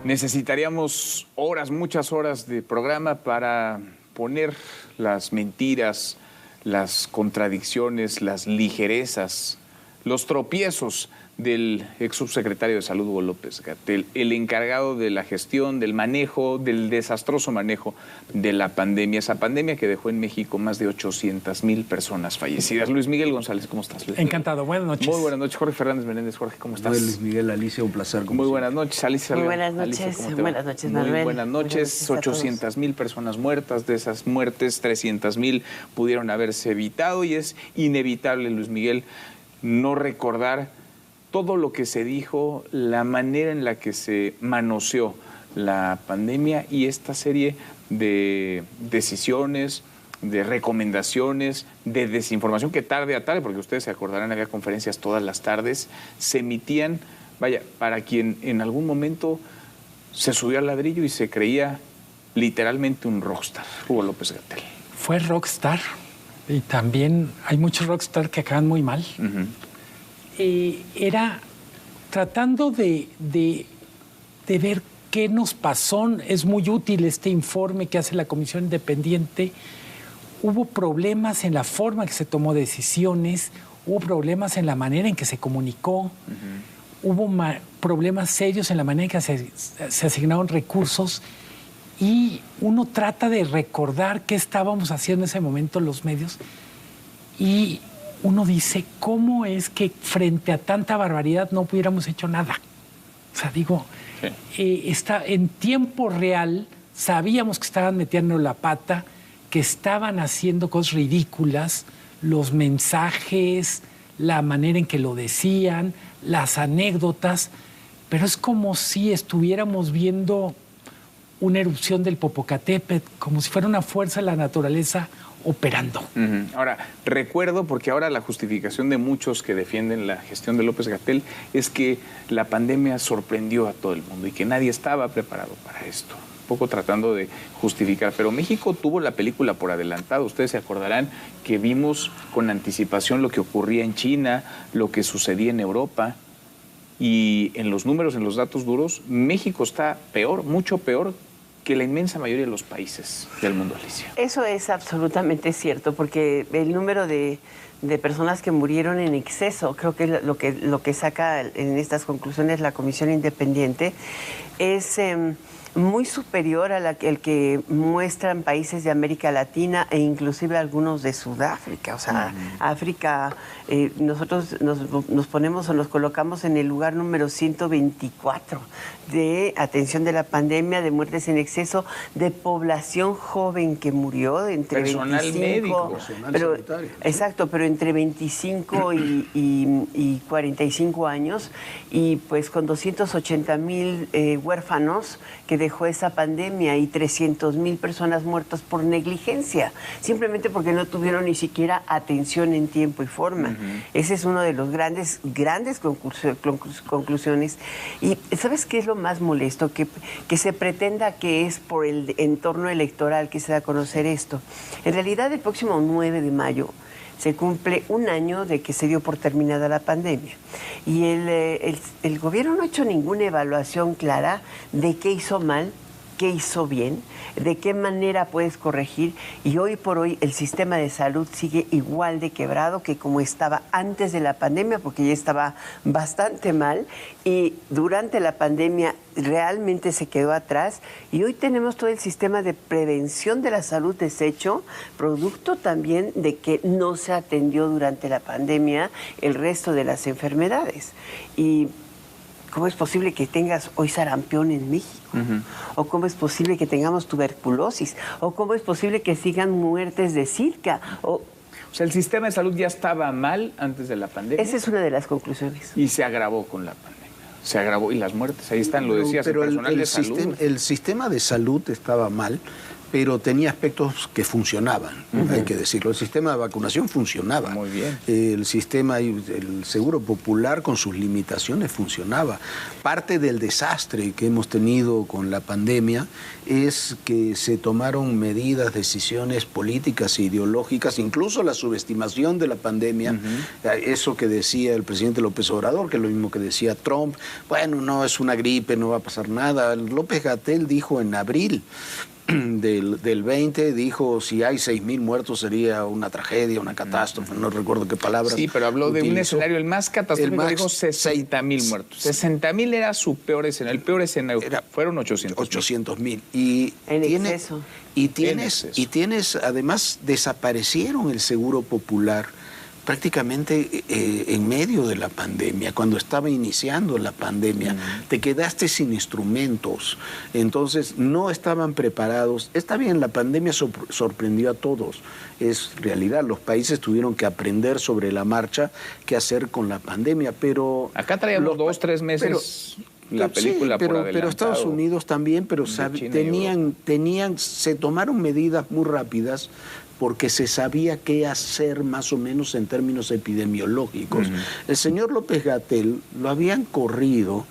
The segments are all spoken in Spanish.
Necesitaríamos horas, muchas horas de programa para poner las mentiras, las contradicciones, las ligerezas, los tropiezos del ex subsecretario de Salud, Hugo López-Gatell, el encargado de la gestión, del manejo, del desastroso manejo de la pandemia, esa pandemia que dejó en México más de 800,000 personas fallecidas. Luis Miguel González, ¿cómo estás? Encantado, buenas noches. Muy buenas noches, Jorge Fernández Menéndez. Jorge, ¿cómo estás? Luis Miguel, Alicia, un placer. Muy buenas noches, Alicia. Muy buenas Alicia, noches, ¿cómo te va? buenas noches, Manuel. Muy buenas noches, 800,000 personas muertas, de esas muertes 300,000 pudieron haberse evitado y es inevitable, Luis Miguel, no recordar todo lo que se dijo, la manera en la que se manoseó la pandemia y esta serie de decisiones, de recomendaciones, de desinformación que tarde a tarde, porque ustedes se acordarán, había conferencias todas las tardes, se emitían, vaya, para quien en algún momento se subió al ladrillo y se creía literalmente un rockstar, Hugo López-Gatell. Fue rockstar y también hay muchos rockstar que acaban muy mal. Era tratando de ver qué nos pasó. Es muy útil este informe que hace la Comisión Independiente. Hubo problemas en la forma que se tomó decisiones, hubo problemas en la manera en que se comunicó, hubo problemas serios en la manera en que se asignaron recursos y uno trata de recordar qué estábamos haciendo en ese momento los medios y uno dice, ¿cómo es que frente a tanta barbaridad no hubiéramos hecho nada? O sea, digo, en tiempo real sabíamos que estaban metiendo la pata, que estaban haciendo cosas ridículas, los mensajes, la manera en que lo decían, las anécdotas, pero es como si estuviéramos viendo una erupción del Popocatépetl, como si fuera una fuerza de la naturaleza operando. Ahora, recuerdo, porque ahora la justificación de muchos que defienden la gestión de López-Gatell es que la pandemia sorprendió a todo el mundo y que nadie estaba preparado para esto. Un poco tratando de justificar, pero México tuvo la película por adelantado. Ustedes se acordarán que vimos con anticipación lo que ocurría en China, lo que sucedía en Europa y en los números, en los datos duros, México está peor, mucho peor que la inmensa mayoría de los países del mundo, Alicia. Eso es absolutamente cierto, porque el número de personas que murieron en exceso, creo que lo que saca en estas conclusiones la Comisión Independiente, es muy superior a el que muestran países de América Latina e inclusive algunos de Sudáfrica. O sea, África, nosotros nos ponemos o nos colocamos en el lugar número 124 de atención de la pandemia, de muertes en exceso, de población joven que murió, de entre personal 25, médico, pero, exacto, pero entre 25 y 45 años, y pues con 280,000 huérfanos que dejó esa pandemia y 300,000 personas muertas por negligencia, simplemente porque no tuvieron ni siquiera atención en tiempo y forma. Ese es uno de los grandes conclusiones. Y ¿sabes qué es lo más molesto? Que se pretenda que es por el entorno electoral que se da a conocer esto. En realidad, el próximo 9 de mayo se cumple un año de que se dio por terminada la pandemia. Y el gobierno no ha hecho ninguna evaluación clara de qué hizo mal, qué hizo bien, de qué manera puedes corregir, y hoy por hoy el sistema de salud sigue igual de quebrado que como estaba antes de la pandemia, porque ya estaba bastante mal, y durante la pandemia realmente se quedó atrás, y hoy tenemos todo el sistema de prevención de la salud deshecho, producto también de que no se atendió durante la pandemia el resto de las enfermedades. Y ¿cómo es posible que tengas hoy sarampión en México? ¿O cómo es posible que tengamos tuberculosis? ¿O cómo es posible que sigan muertes de Zika? O sea, el sistema de salud ya estaba mal antes de la pandemia. Esa es una de las conclusiones. Y se agravó con la pandemia. Se agravó, y las muertes, ahí están, lo decías, pero el personal de salud. El sistema de salud estaba mal, pero tenía aspectos que funcionaban, hay que decirlo. El sistema de vacunación funcionaba. Muy bien. El sistema, el Seguro Popular con sus limitaciones funcionaba. Parte del desastre que hemos tenido con la pandemia es que se tomaron medidas, decisiones políticas e ideológicas, incluso la subestimación de la pandemia, eso que decía el presidente López Obrador, que es lo mismo que decía Trump, bueno, no, es una gripe, no va a pasar nada. López-Gatell dijo en abril del 20, dijo si hay 6.000 muertos sería una tragedia, una catástrofe, no recuerdo qué palabras. Sí, pero habló de un escenario, el más catastrófico, dijo 60.000 muertos. 60.000 era su peor escenario, el peor escenario fueron 800.000. Y en exceso. Y tienes, además, desaparecieron el Seguro Popular prácticamente en medio de la pandemia, cuando estaba iniciando la pandemia, te quedaste sin instrumentos, entonces no estaban preparados. Está bien, la pandemia sorprendió a todos, es realidad, los países tuvieron que aprender sobre la marcha qué hacer con la pandemia, pero... Acá traíamos 2-3 meses... la película sí, pero Estados Unidos también, pero se tomaron medidas muy rápidas porque se sabía qué hacer más o menos en términos epidemiológicos. El señor López-Gatell lo habían corrido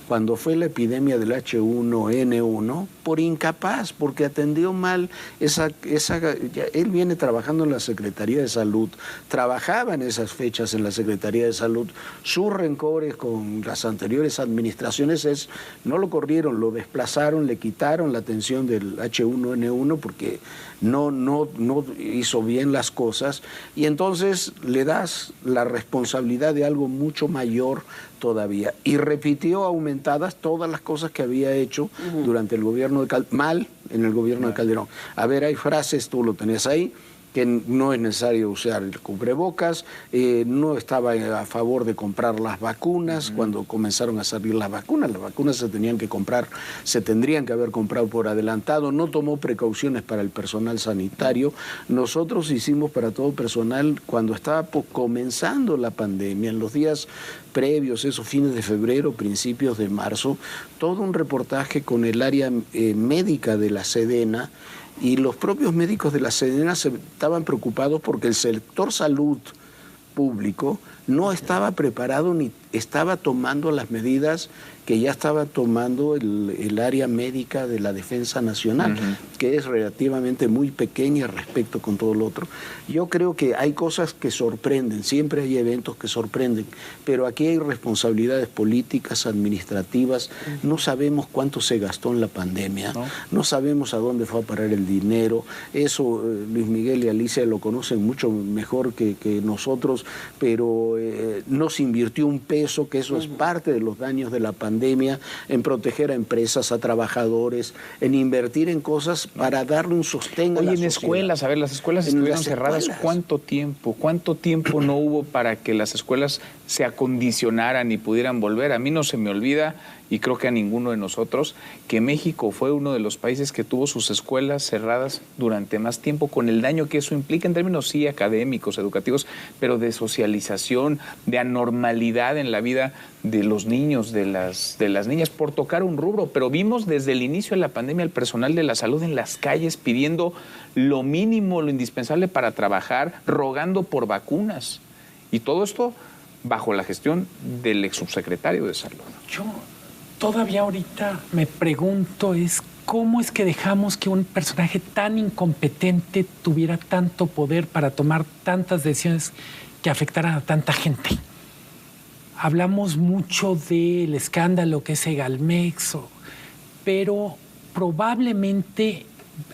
cuando fue la epidemia del H1N1 por incapaz, porque atendió mal él viene trabajando en la Secretaría de Salud, trabajaba en esas fechas en la Secretaría de Salud. Sus rencores con las anteriores administraciones no lo corrieron, lo desplazaron, le quitaron la atención del H1N1 porque no hizo bien las cosas, y entonces le das la responsabilidad de algo mucho mayor todavía, y repitió aumentadas todas las cosas que había hecho durante el gobierno de mal en el gobierno de Calderón. A ver, hay frases, tú lo tenés ahí, que no es necesario usar el cubrebocas, no estaba a favor de comprar las vacunas cuando comenzaron a salir las vacunas se tendrían que haber comprado por adelantado, no tomó precauciones para el personal sanitario. Nosotros hicimos para todo personal, cuando estaba comenzando la pandemia, en los días previos, esos fines de febrero, principios de marzo, todo un reportaje con el área médica de la Sedena, y los propios médicos de la Sedena estaban preocupados porque el sector salud público no estaba preparado ni estaba tomando las medidas que ya estaba tomando el área médica de la Defensa Nacional, que es relativamente muy pequeña respecto con todo lo otro. Yo creo que hay cosas que sorprenden, siempre hay eventos que sorprenden, pero aquí hay responsabilidades políticas, administrativas, no sabemos cuánto se gastó en la pandemia, no sabemos a dónde fue a parar el dinero, eso Luis Miguel y Alicia lo conocen mucho mejor que nosotros, pero no se invirtió un peso, que eso es parte de los daños de la pandemia, en proteger a empresas, a trabajadores, en invertir en cosas para darle un sostén a la sociedad. En escuelas, a ver, las escuelas estuvieron cerradas. ¿Cuánto tiempo no hubo para que las escuelas se acondicionaran y pudieran volver? A mí no se me olvida, y creo que a ninguno de nosotros, que México fue uno de los países que tuvo sus escuelas cerradas durante más tiempo, con el daño que eso implica en términos, sí, académicos, educativos, pero de socialización, de anormalidad en la vida de los niños, de las niñas, por tocar un rubro. Pero vimos desde el inicio de la pandemia el personal de la salud en las calles pidiendo lo mínimo, lo indispensable para trabajar, rogando por vacunas. Y todo esto bajo la gestión del ex subsecretario de Salud. Yo todavía ahorita me pregunto cómo es que dejamos que un personaje tan incompetente tuviera tanto poder para tomar tantas decisiones que afectaran a tanta gente. Hablamos mucho del escándalo que es Segalmex, pero probablemente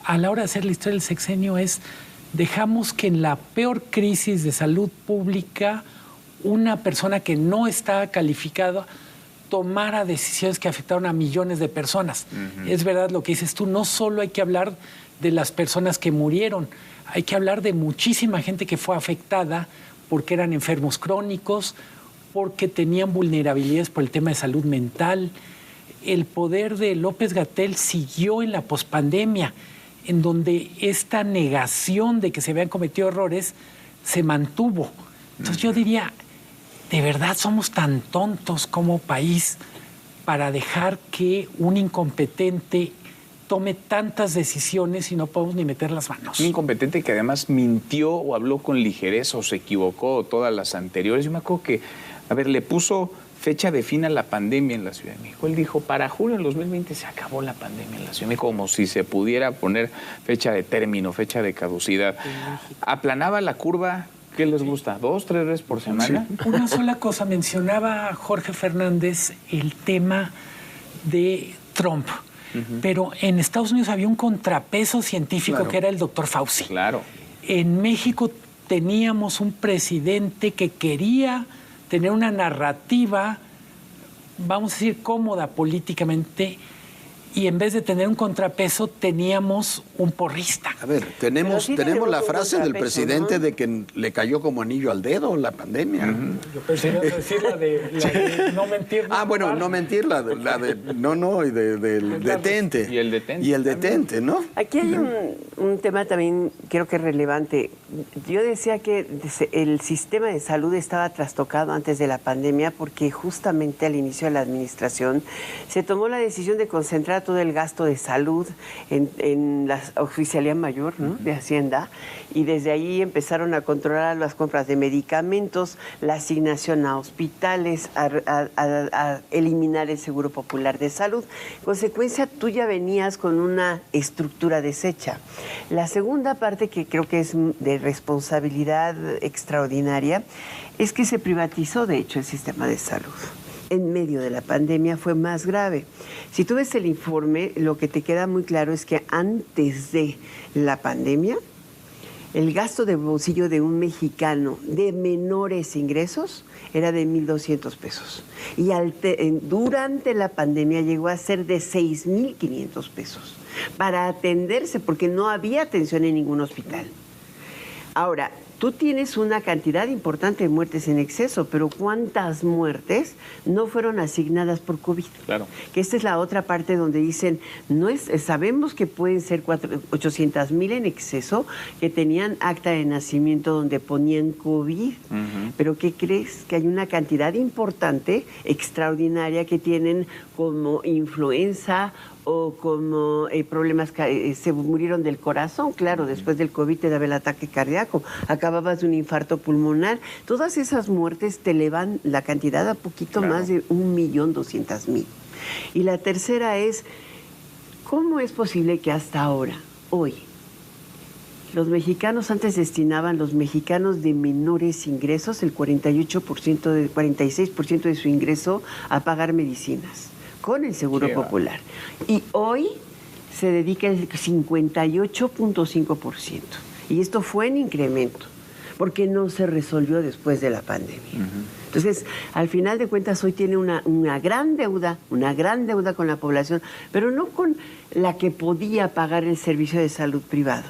a la hora de hacer la historia del sexenio dejamos que en la peor crisis de salud pública una persona que no estaba calificada tomara decisiones que afectaron a millones de personas. Es verdad lo que dices tú, no solo hay que hablar de las personas que murieron, hay que hablar de muchísima gente que fue afectada porque eran enfermos crónicos, porque tenían vulnerabilidades por el tema de salud mental. El poder de López-Gatell siguió en la pospandemia, en donde esta negación de que se habían cometido errores se mantuvo. Entonces yo diría, ¿de verdad somos tan tontos como país para dejar que un incompetente tome tantas decisiones y no podemos ni meter las manos. Un incompetente que además mintió o habló con ligereza o se equivocó todas las anteriores. Yo me acuerdo que, le puso fecha de fin a la pandemia en la Ciudad de México. Él dijo, para julio del 2020 se acabó la pandemia en la Ciudad de México, como si se pudiera poner fecha de término, fecha de caducidad. Aplanaba la curva. ¿Qué les gusta? ¿2, 3 veces por semana? Sí. Una sola cosa, mencionaba Jorge Fernández el tema de Trump, pero en Estados Unidos había un contrapeso científico que era el doctor Fauci. Claro. En México teníamos un presidente que quería tener una narrativa, vamos a decir, cómoda políticamente, y en vez de tener un contrapeso, teníamos un porrista. A ver, tenemos la frase del presidente, ¿no?, de que le cayó como anillo al dedo la pandemia. Yo pensé decir la de no mentir. No bueno, no mentir, la de y del detente. Y el detente. Y el detente, ¿no? Aquí hay un tema también, creo que es relevante. Yo decía que el sistema de salud estaba trastocado antes de la pandemia porque justamente al inicio de la administración se tomó la decisión de concentrar todo el gasto de salud en la Oficialía Mayor, ¿no?, de Hacienda, y desde ahí empezaron a controlar las compras de medicamentos, la asignación a hospitales, a eliminar el Seguro Popular de Salud. Consecuencia, tú ya venías con una estructura deshecha. La segunda parte, que creo que es de responsabilidad extraordinaria, es que se privatizó, de hecho, el sistema de salud. En medio de la pandemia fue más grave. Si tú ves el informe, lo que te queda muy claro es que antes de la pandemia, el gasto de bolsillo de un mexicano de menores ingresos era de 1,200 pesos. Y durante la pandemia llegó a ser de 6,500 pesos para atenderse, porque no había atención en ningún hospital. Ahora, tú tienes una cantidad importante de muertes en exceso, pero ¿cuántas muertes no fueron asignadas por COVID? Claro. Que esta es la otra parte donde dicen, sabemos que pueden ser 800,000 en exceso que tenían acta de nacimiento donde ponían COVID. Pero ¿qué crees? Que hay una cantidad importante, extraordinaria, que tienen como influenza o como problemas que se murieron del corazón. Claro, después del COVID te daba el ataque cardíaco, acababas de un infarto pulmonar. Todas esas muertes te elevan la cantidad a poquito más de 1,200,000. Y la tercera es, ¿cómo es posible que hasta ahora, hoy, los mexicanos antes destinaban, los mexicanos de menores ingresos, el 46% de su ingreso a pagar medicinas con el Seguro Popular? Y hoy se dedica el 58.5%. Y esto fue en incremento, porque no se resolvió después de la pandemia. Entonces, al final de cuentas, hoy tiene una gran deuda con la población, pero no con la que podía pagar el servicio de salud privado,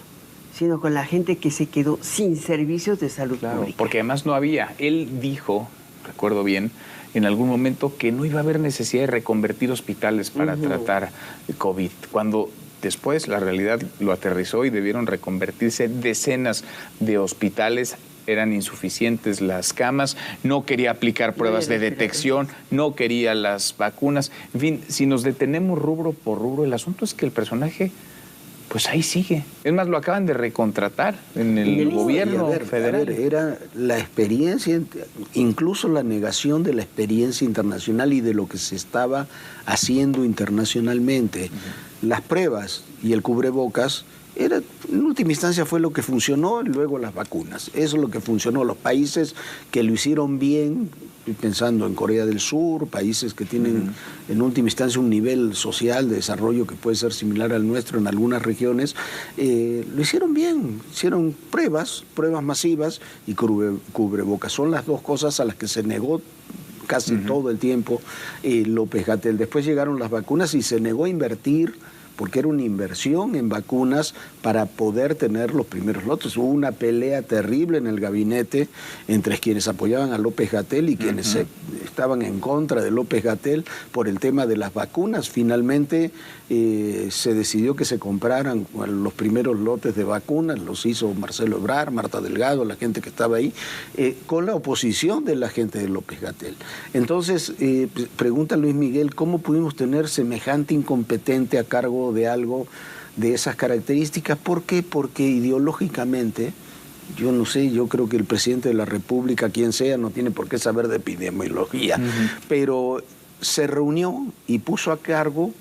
sino con la gente que se quedó sin servicios de salud pública. Porque además no había. Él dijo, recuerdo bien, en algún momento que no iba a haber necesidad de reconvertir hospitales para tratar COVID, cuando después la realidad lo aterrizó y debieron reconvertirse decenas de hospitales. Eran insuficientes las camas, no quería aplicar pruebas de detección, no quería las vacunas. En fin, si nos detenemos rubro por rubro, el asunto es que el personaje, pues ahí sigue. Es más, lo acaban de recontratar en el gobierno federal. Era la experiencia, incluso la negación de la experiencia internacional y de lo que se estaba haciendo internacionalmente. Las pruebas y el cubrebocas, en última instancia fue lo que funcionó, y luego las vacunas. Eso es lo que funcionó. Los países que lo hicieron bien, estoy pensando en Corea del Sur, países que tienen en última instancia un nivel social de desarrollo que puede ser similar al nuestro en algunas regiones, lo hicieron bien. Hicieron pruebas masivas y cubrebocas. Son las dos cosas a las que se negó casi todo el tiempo López-Gatell. Después llegaron las vacunas y se negó a invertir, porque era una inversión en vacunas para poder tener los primeros lotes. Hubo una pelea terrible en el gabinete entre quienes apoyaban a López-Gatell y quienes estaban en contra de López-Gatell por el tema de las vacunas. Finalmente se decidió que se compraran los primeros lotes de vacunas, los hizo Marcelo Ebrard, Marta Delgado, la gente que estaba ahí, con la oposición de la gente de López-Gatell. Entonces, pregunta Luis Miguel, ¿cómo pudimos tener semejante incompetente a cargo hablando de algo de esas características. ¿Por qué? Porque ideológicamente, yo no sé, yo creo que el presidente de la República, quien sea, no tiene por qué saber de epidemiología, pero se reunió y puso a cargo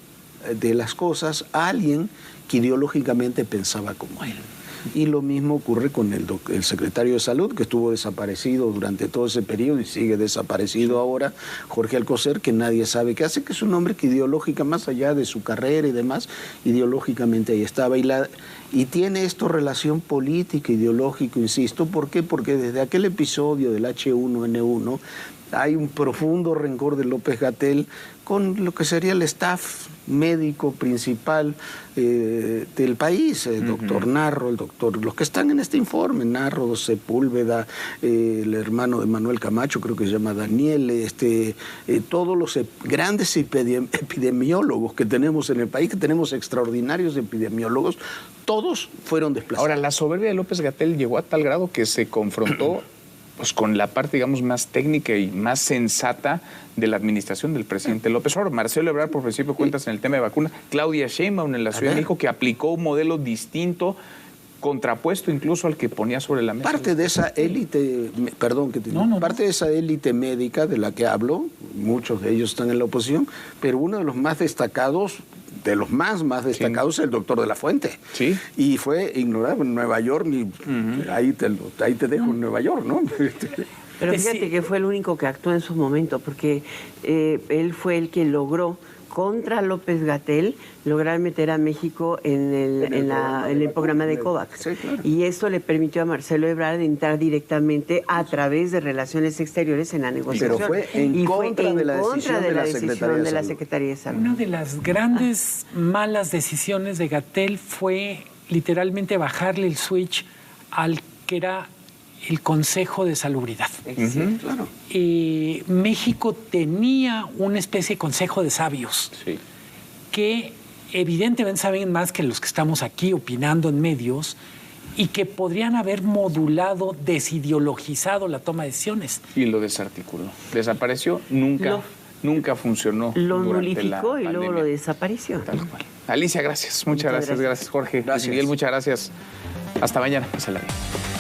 de las cosas a alguien que ideológicamente pensaba como él. Y lo mismo ocurre con el secretario de Salud, que estuvo desaparecido durante todo ese periodo y sigue desaparecido ahora, Jorge Alcocer, que nadie sabe qué hace, que es un hombre que ideológica, más allá de su carrera y demás, ideológicamente ahí estaba. Y tiene esto relación política, ideológico, insisto. ¿Por qué? Porque desde aquel episodio del H1N1 hay un profundo rencor de López-Gatell con lo que sería el staff médico principal del país, el doctor Narro, los que están en este informe, Narro, Sepúlveda, el hermano de Manuel Camacho, creo que se llama Daniel, todos los grandes epidemiólogos que tenemos en el país, que tenemos extraordinarios epidemiólogos, todos fueron desplazados. Ahora, la soberbia de López-Gatell llegó a tal grado que se confrontó pues con la parte, digamos, más técnica y más sensata de la administración del presidente López Obrador. Marcelo Ebrard, por principio de cuentas, en el tema de vacunas. Claudia Sheinbaum en la Ciudad de México, que aplicó un modelo distinto, contrapuesto incluso al que ponía sobre la mesa. Parte de esa élite, perdón que te diga, parte de esa élite médica de la que hablo, muchos de ellos están en la oposición, pero uno de los más destacados, de los más destacados, es el doctor de la Fuente. Sí. Y fue ignorado en Nueva York, ahí te dejo en Nueva York, ¿no? Pero fíjate que fue el único que actuó en su momento, porque él fue el que logró, contra López-Gatell, lograr meter a México en el programa de COVAX. Sí, claro. Y esto le permitió a Marcelo Ebrard entrar directamente a través de Relaciones Exteriores en la negociación. Pero fue en contra de la decisión de la Secretaría de Salud. Una de las grandes malas decisiones de Gatell fue literalmente bajarle el switch al que era el Consejo de Salubridad. Claro. México tenía una especie de consejo de sabios que evidentemente saben más que los que estamos aquí opinando en medios y que podrían haber modulado, desideologizado la toma de decisiones. Y lo desarticuló. Desapareció, nunca funcionó. Lo nulificó y luego lo desapareció. Tal cual. Alicia, gracias. Muchas gracias. Gracias, Jorge. Gracias. Miguel, muchas gracias. Hasta mañana. Pásala bien.